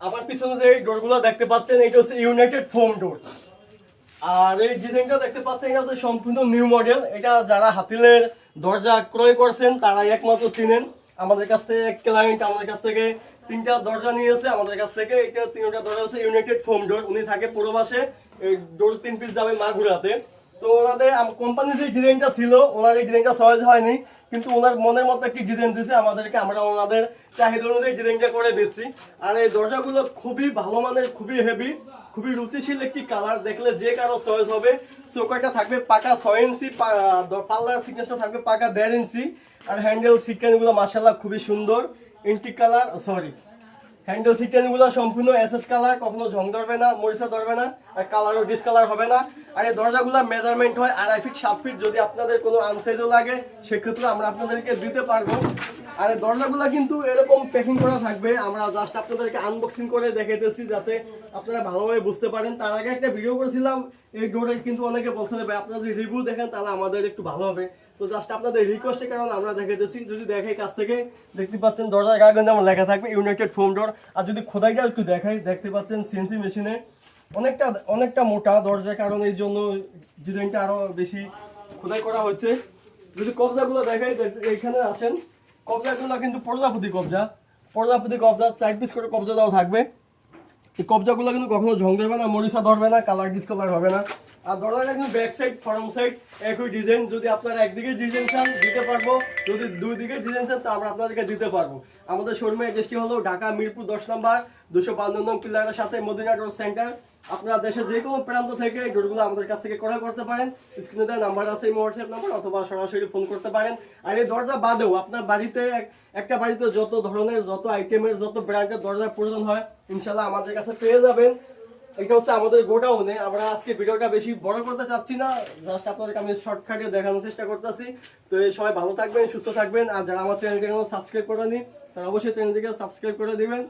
আমার পিছনে যে ডোরগুলো দেখতে পাচ্ছেন এটা হচ্ছে ইউনাইটেড ফোম ডোর। আর এই ডিজাইনটা দেখতে পাচ্ছেন এটা হচ্ছে সম্পূর্ণ নিউ মডেল। এটা যারা হাতিলের দরজা ক্রয় করছেন তারা একমাত্র চিনেন। আমাদের কাছে এক ক্লায়েন্ট আমাদের কাছ থেকে 3টা দরজা নিয়েছে আমাদের কাছ থেকে। এটা 3টা দরজা হচ্ছে ইউনাইটেড ফোম ডোর। উনি থাকে প্রবাসে, এই ডোর 3 পিস যাবে মাগুরাতে। তো ওনাদের কোম্পানির যে ডিজাইনটা ছিল ওনার এই ডিজাইনটা সহজ হয়নি, কিন্তু ওনার মনের মতো একটি ডিজাইন দিয়েছে আমাদেরকে, আমরা ওনাদের চাহিদা অনুযায়ী ডিজাইনটা করে দিচ্ছি। আর এই দরজাগুলো খুবই ভালো মানের, খুবই হেভি, খুবই রুচিশীল একটি কালার, দেখলে যে কারো চয়েস হবে। চৌকাটা থাকবে পাকা 6 ইঞ্চি, পাল্লার থিকনেসটা থাকবে পাকা 1.5 ইঞ্চি। আর হ্যান্ডেল সিটকানগুলো মাশাআল্লাহ খুবই সুন্দর, ইন্টিক কালার, সরি হ্যান্ডেল সিটকানগুলো সম্পূর্ণ এসএস কালার, কখনো ঝং ধরবে না, মরিচা ধরবে না, আর কালারও ডিসকালার হবে না। আর এই দরজাগুলো মেজারমেন্ট হয় 2.5 ফিট 7 ফিট। যদি আপনাদের কোনো আনসাইজও লাগে সেক্ষেত্রে আমরা আপনাদেরকে দিতে পারবো। আর এই দরজাগুলো কিন্তু এরকম প্যাকিং করা থাকবে, আমরা জাস্ট আপনাদেরকে আনবক্সিং করে দেখাইতেছি যাতে আপনারা ভালোভাবে বুঝতে পারেন। তার আগে একটা ভিডিও করেছিলাম এই ডোরে, কিন্তু অনেকে বলছে ভাই আপনারা যদি রিভিউ দেখেন তাহলে আমাদের একটু ভালো হবে। তো জাস্ট আপনাদের রিকোয়েস্টের কারণে আমরা দেখাইতেছি। যদি দেখাই কাছ থেকে দেখতে পাচ্ছেন দরজার গায়ে কিন্তু আমার লেখা থাকবে ইউনাইটেড ফোম ডোর। আর যদি খোদাইটা একটু দেখাই, দেখতে পাচ্ছেন সিএনসি মেশিনে অনেকটা মোটা দরজার কারণ এই জন্য ডিজাইনটা আরো বেশি খোদাই করা হচ্ছে। যদি কবজাগুলো দেখাই, এখানে আসেন, কবজাগুলো কিন্তু প্রজাপতি কবজা, 4 পিস করে কবজা দেওয়া থাকবে। এই কবজাগুলো কিন্তু কখনো ঝং ধরবে না, মরিচা ধরবে না, কালার ডিসকালার হবে না। আর দরজাটা কিন্তু ব্যাক সাইড ফ্রন্ট সাইড একই ডিজাইন। যদি আপনারা একদিকে ডিজাইন চান দিতে পারবো, যদি 2 দিকে ডিজাইন চান তা আমরা আপনাদেরকে দিতে পারবো। আমাদের শোরুমের অ্যাড্রেসটি হলো ঢাকা মিরপুর 10 নম্বর 252 নং পিলারের সাথে মদিনা ডোর সেন্টার। আপনারা দেশের যে কোনো প্রান্ত থেকে এই ডোরগুলো আমাদের কাছ থেকে ক্রয় করতে পারেন। স্ক্রিনে দেওয়া নাম্বার আছে, এই হোয়াটসঅ্যাপ নাম্বার, অথবা সরাসরি ফোন করতে পারেন। আর এই দরজা বাদেও আপনার বাড়িতে একটা বাড়িতে যত ধরনের, যত আইটেমের, যত ব্র্যান্ডের দরজার প্রয়োজন হয় ইনশাল্লাহ আমাদের কাছে পেয়ে যাবেন। এটা হচ্ছে আমাদের গোডাউনে। আমরা আজকে ভিডিওটা বেশি বড় করতে চাচ্ছি না, জাস্ট আপনাদেরকে আমি শর্টকাটে দেখানোর চেষ্টা করতেছি। তো এই সবাই ভালো থাকবেন, সুস্থ থাকবেন। আর যারা আমার চ্যানেলকে সাবস্ক্রাইব করেনি তারা অবশ্যই চ্যানেলটিকে সাবস্ক্রাইব করে দিবেন।